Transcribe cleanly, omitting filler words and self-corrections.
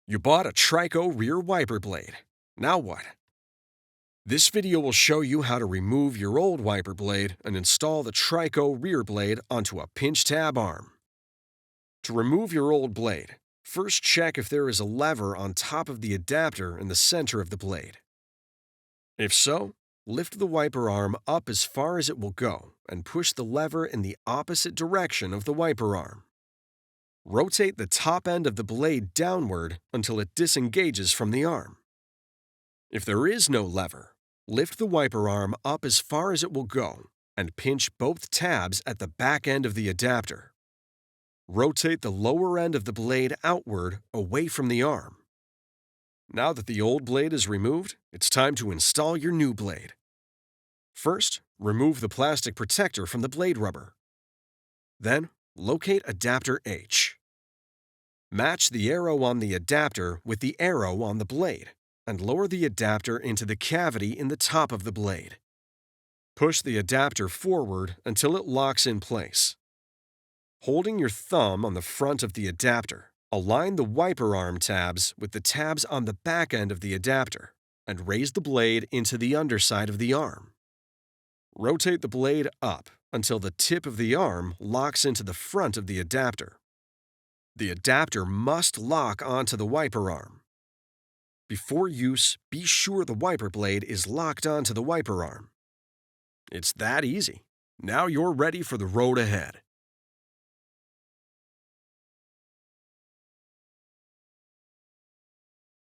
You bought a TRICO rear wiper blade. Now what? This video will show you how to remove your old wiper blade and install the TRICO rear blade onto a pinch tab arm. To remove your old blade, first check if there is a lever on top of the adapter in the center of the blade. If so, lift the wiper arm up as far as it will go and push the lever in the opposite direction of the wiper arm. Rotate the top end of the blade downward until it disengages from the arm. If there is no lever, lift the wiper arm up as far as it will go and pinch both tabs at the back end of the adapter. Rotate the lower end of the blade outward away from the arm. Now that the old blade is removed, it's time to install your new blade. First, remove the plastic protector from the blade rubber. Then, locate adapter H. Match the arrow on the adapter with the arrow on the blade and lower the adapter into the cavity in the top of the blade. Push the adapter forward until it locks in place. Holding your thumb on the front of the adapter, align the wiper arm tabs with the tabs on the back end of the adapter and raise the blade into the underside of the arm. Rotate the blade up until the tip of the arm locks into the front of the adapter. The adapter must lock onto the wiper arm. Before use, be sure the wiper blade is locked onto the wiper arm. It's that easy. Now you're ready for the road ahead.